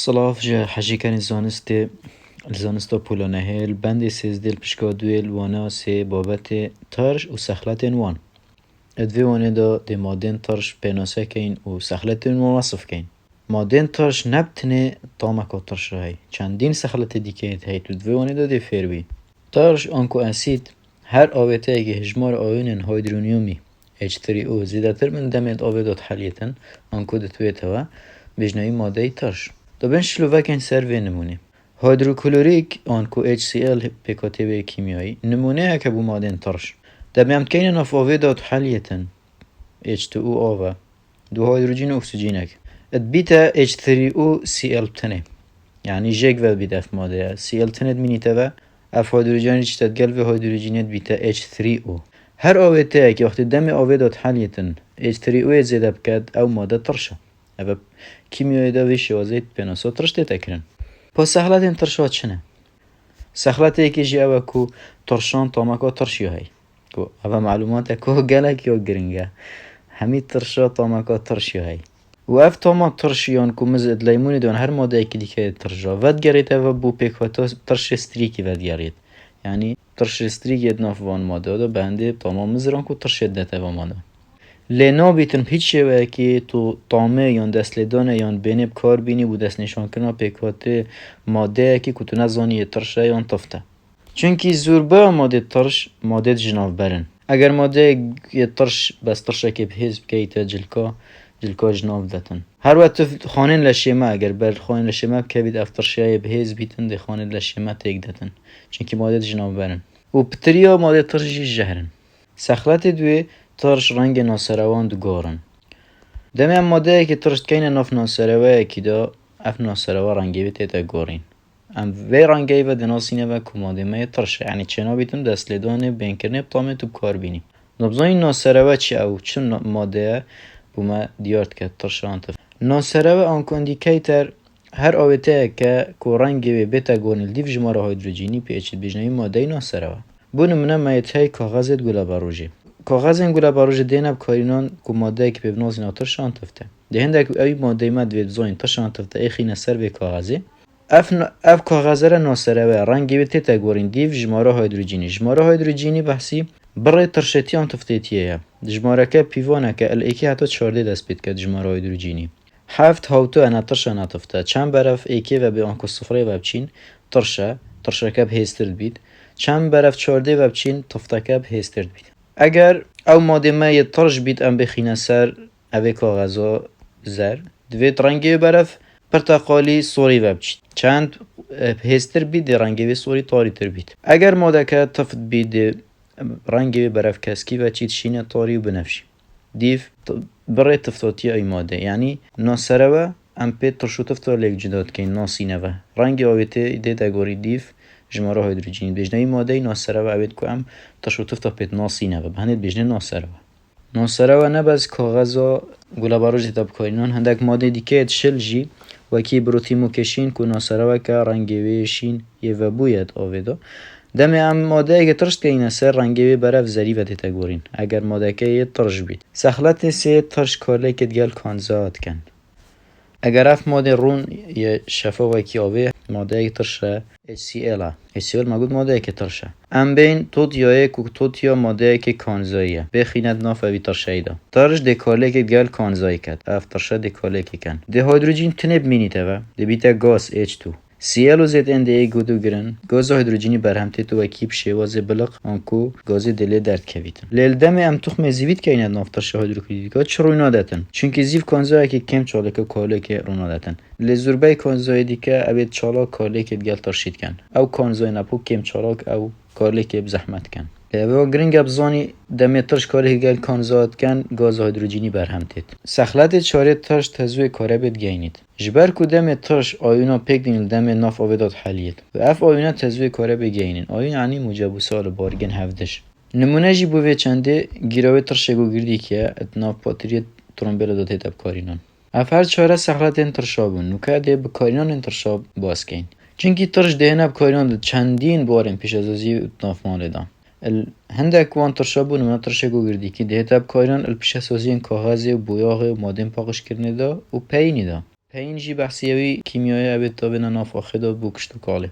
صلاف جا حجی کنی زانستا پولانه هیل بند سیزدیل پشکا دویل وانا سه بابت ترش و سخلتین وان ادوی وانه دا مادین ترش پیناسه کین و سخلتین وان وصف کین مادین ترش نبتنه طامکا ترش رای چندین سخلت دیکهت هی تو دوی وانه دا فیر بی ترش آنکو اسید هر آویته اگه هجمار آوینن هایدرونیومی H3O زیادتر من دمید آویدات حلیتن آنکو دتویته و بجنایی ماده ترش دا بین شلووکن سر و نمونه هیدروکلوریک آنکو HCl پیکاتیب کیمیایی نمونه که بو مادن ترش دا بیامد ناف آویدات حلیتن H2O آوه دو هیدروژن اکسیژنک اد بیتا H3O Cl بتنه يعني جيك vel بيت اف ماده Cl تنت مينيتا و اف هيدروجين تتقل في هيدروجينات بيتا H3O هر آویته که وقتی دم آویدات حلیتن H3O زیاده بکد او ماده ترشه او کیمیایی دا ویش وزید پیناسا ترش تکرن پس سخلت این ترشات چنه؟ سخلت ایکی جی او کو ترشان تامکا ترشی های او معلومات کو گلک یا گرنگه همی ترشا تامکا ترشی های و اف تاما ترشیان کو مزد لیمونی دون هر ماده ایکی دیگه ترشا ود گرید او بو پیکواتا ترش استریکی ود گرید یعنی ترش استریک ید ناف وان ماده دا بنده تمام مزران کو ترش دته و ماده لینا بیتن هیچ شوه که تو تامه یا دست لیدانه یا بینه کار بینی بود دست نشان کنه پیکاته ماده که تو نزانی ترشه یا تفته چونکی زوربا ماده ترش ماده جناف برن اگر ماده ترش بس ترشه که بهیز بکیت جلکا جناف دتن هر وقت خانن لشیمه اگر بر خانن لشیمه بکوید افترشه بهیز بیتن ده خانن لشیمه تیک دتن چونکی ماده جناف برن و پتریا ماده ترشی جهرن سخلت دوی ترش رنگ ناسروان دو گارن دمی ماده که ترش کین ناف ناسروه کی دا اف ناسروه رنگی بیت تا گارین ام وی رنگی و دناسینه و کماده می ترش یعنی چنا بیتم دست لیدانه بین کرنه بطامه تو کار بینیم نبضان ناسروه چی او چون ماده بوما دیارت که ترش انتف ناسروه آنکو اندیکیتر هر آویته که کو رنگی بیت گارن دیف جماره هیدروژنی پیچید بجنبی ماده ناسروه بون منه میته کاغذت گلابروجی کاغذ انگولا باروج دینب کارینان کو ماده که ببناز اینا ترشان تفته ده هندک اوی ماده مد وید زاین ترشان تفته ای خینه سر به کاغذی اف کاغذ را ناسره و رنگی به تیتا گورین دیو جماره هیدروژنی بحثی برای ترشتی آن تفته تیه جماره که پیوانه که الیکی حتی 14 دست بید که جماره هیدروژنی هفت هاوتو انا ترشان تفته چند برف ایکی و به آنکو صفره و بچین ترشه که بهسترد بید چند برف 14 و بچین تفته که بهسترد بید اگر او ماده ما ترش بید ام بخینه سر اوی کاغذا زر دوید رنگی برف پرتقالی سوری و بچید چند هستر بید رنگی سوری تاری تر بید اگر ماده که تفت بید رنگی برف کسکی و چید شینه تاری و بنفشی دیف برای تفتاتی ای ماده یعنی ناسره و ام پی ترشو تفتار لیک جداد که ناسینه و رنگی آویته دیده گوری دیف جماره هیدروژنی بجنبی ماده ناسره و اوید که ام تشو تفتا پیت ناسینه و بهند بجنه ناسره و نباز کاغذا گلاباروج تاب کارینان هندک ماده دیگه شل جی و کی بروتیمو کشین که ناسره و که رنگی ویشین یه و بوید آویدا دم ام ماده اگه ترش که این سر رنگی برف زری و دیتا گورین اگر ماده که یه ترش بید سخلت سه ترش کارلی که دیگل کانزاد کن اگر اف ماده رون یه شفا و کی آوی ماده ترشه HCl موجود ماده که ترشه ام بین توت یا توت یا ماده که کانزاییه بخیند ناف اوی ترشه دا ترش دکاله که گل کانزایی کد اف ترشه دکاله که کن ده هیدروژن تنب مینیته و ده بیتا گاز H2 Cl و ZND گودو گرن گاز هیدروژنی برهمته تو وکیب شواز بلق آنکو گاز دل درد کویتن لیل دم ام تخم زیوید که ایند ناف ترشه هیدروکلوریکا چرا داتن چونکه زیو کانزایی که کم چاله که کاله که رونا داتن لزوربای کانزایی دیگه اوید چالا کاله که گل ترشید کن او کانزای نپو کم چالاک او کاله که بزحمت کن و گرینگ ابزانی دم ترش کاله که گل کانزاد کن گاز هیدروژنی برهمتید سخلت چاره ترش تزوی کاره بد گینید جبر کو دم ترش آیونا پیک دین دم ناف آویدات حلیت و اف آیونا تزوی کاره بگینین آیون یعنی مجابو سال بارگن هفدش نمونه جی بوی چنده گیراوی ترشگو گردی که اتناف پاتریت ترمبیل داته تب کارینان اف هر چاره سخلت انترشابون نوکه ده بکارینان انترشاب باز کن چونکی ترش دهنه بکارینان چندین بارن پیش از ازی اتناف ماله دام هندک وان ترشابون من ترشگو گردی که ده تب کارینان الپیش از ازی کاغذ و بویاغ و مادم پاقش کرنه دا و پینی دا پینجی بحثیوی کیمیایی اوید تا بنا ناف آخدا بوکشتو کاله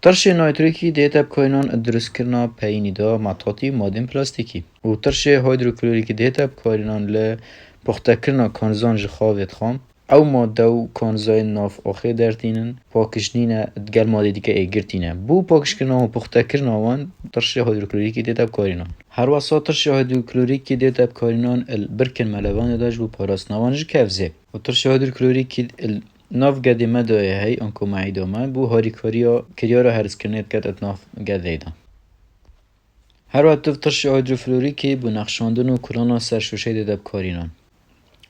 ترش نایتریکی دیتا بکوینان درست کرنا پینی دا مطاطی مادین پلاستیکی و ترش هیدروکلوریکی دیتا بکوینان ل پخته کرنا کانزان جخاوت خام او ماده و کانزای ناف آخه درتینن پاکشنین دگل ماده دیگه ایگرتینه بو پاکش کرنا و پخته کرنا وان ترش هیدروکلوریکی دیتا بکوینان هر واسه ترش هیدروکلوریکی دیتا بکوینان البرکن ملوان داج بو پاراس نوانج کفزه و ترش هیدروکلوریکی ناف گدی مدایه هی انکو معیدامه بو هاری کریا را هرز کرنید کد ات ناف گده ایدان هر وقت ترش هیدروفلوریکی بو نقشاندن و کلانا سرشوشه دیده بکارینان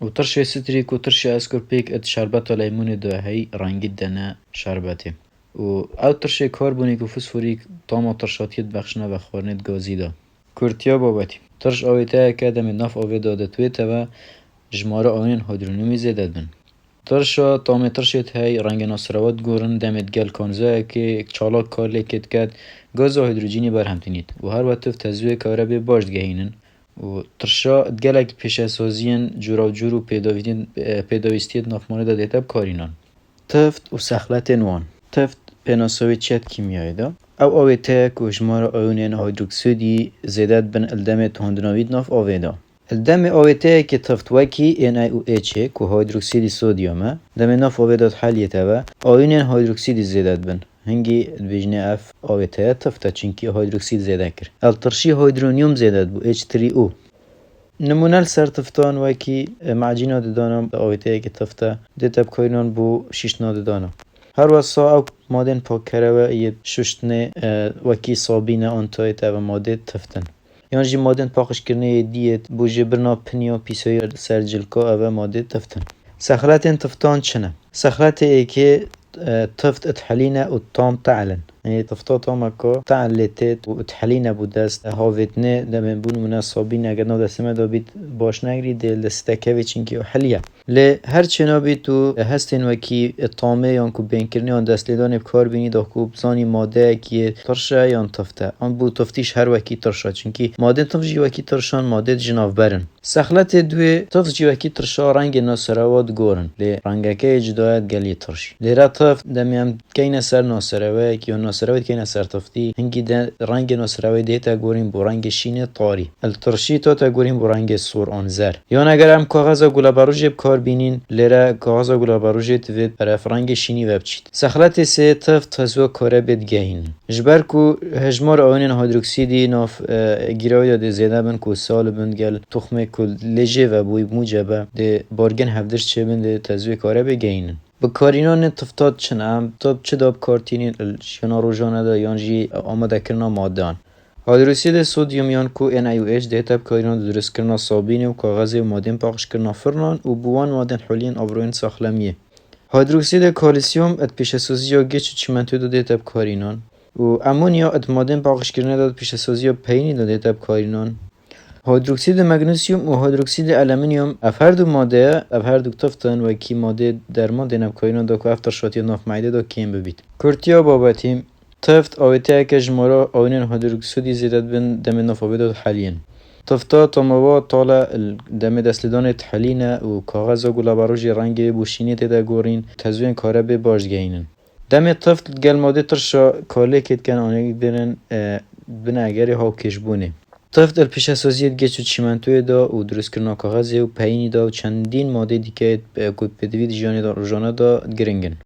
و ترش ستریک و ترش اسکورپیک ات شربت لیمون دایه هی رنگید دنه شربته و او ترش کاربونیک و فسفوریک تاما ترشاتیت بخشنه و خوارنید گازی دا کورتیا بابتی ترش آویته که دم ناف آوی داده تویته و جماره آوین هیدرونیمی زیده بن ترشا تامه ترشت هی رنگ ناصروات گورن دمت گل کانزه که چالاک کارلی کت کد گاز هیدروژینی برهمتینید و هر وقت تزویه کاره به باش گهینن و ترشا گلک پیش اسازین جورا و جورو پیداویستیت نافمانه دا دیتب کارینان تفت و سخلت نوان تفت پناسوی چت کیمیایی دا او آویته که جمار آیونین هیدروکسیدی زیدت بن الدمت هندناوید ناف آویدا الدم آویته که تفت وکی NaOH که هیدروکسید سودیومه دم ناف آویدات حلیته و آیونین هیدروکسید زیدت بن هنگی بجنه اف آویته تفته چنکی هیدروکسید زیده کر الترشی هیدرونیوم زیدت بو H3O نمونه سر تفتان وکی معجینه دانم آویته که تفته دیتب کوینان بو شیشنا دانم هر واسه او مادن پاک کرده و یه ششتنه وکی صابینه آنتایت و ماده تفتن یعنی جی مادن پاکش کرنه دیت بو جبرنا پنیا پیسای سر جلکا او ماده تفتن سخلات تفتان چنه سخلات ای که تفت اتحلينا والطام تعلن يعني تفتا مكا تعلتت واتحلينا بودست هاوتنا دمن بون مناسبين اگرنا دستما دا بيت باش نگري دل دستكاوي چنكي وحليا ل هر چنا بيتو هستن وكي الطامه يانكو بينكرني آن دست لدان بكار بيني دا كو بزاني ماده كي ترشه يان تفته آن بو تفتيش هر وكي ترشه چنكي ماده تفت جي وكي ترشان ماده جناف برن سخلت دوی تفت جي وكي ترشا رنگ ناصروات گورن ل رنگكي جدايت گلي ترشي ل تفت دمیم کین سر ناصروه که ناصروه کین سر تفتی هنگی رنگ ناصروه دیتا گوریم با رنگ شین طاری الترشی تا گوریم با رنگ سور آنزر یا اگر هم کاغذ گلابروژ بکار بینین لره کاغذ گلابروژ توید برف رنگ شینی وبچید سخلت سه تفت تزو کاره بدگهین جبر کو هجمار آیونین هیدروکسیدی ناف گیراوی داده زیده بن کو سال بندگل تخمه کل لجه و بوی موجبه ده بارگن هفدرش چه بنده تزو کاره بگهین بکارینان تفتاد چنم تا چه داب کارتینین شنا روزانه دا یانجی آماده کرنا مادان هیدروکسید سودیوم یان کو NaOH دیتا بکارینان درست کرنا صابین و کاغذ و مادن پاکش کرنا فرنان و بوان مادن حولین آبروین ساخلمیه هیدروکسید کالسیوم ات پیش سازی و گچ چیمنتو دا دیتا بکارینان و امونیا ات مادن پاکش کرنا دا پیش سازی و پینی دا دیتا بکارینان هیدروکسید مگنیسیوم و هیدروکسید آلومینیوم اف هر دو ماده اف هر دو تفتن و کی ماده درمان دینب کوینان دا که افتر شاتی ناف معده دا کیم ببید کورتیا بابتیم تفت آویته که جمارا آوینین هیدروکسیدی زیدت بین دم ناف آویداد حالین تفتا تماوا طالا دم دستلدان تحلینه و کاغذ و گلابروژی رنگ بوشینی تیده گورین تزوین کاره به باش گینن دم تفت گل ماده ترشا کاله کت کن آنگی دیرن بنا اگری ها کشبونه تفت پیش اساسیت گچ و چیمنتوی دا و درست کرنا کاغذ و پینی دا و چندین ماده دیگه که پدوید جانی دا روزانه دا گرنگن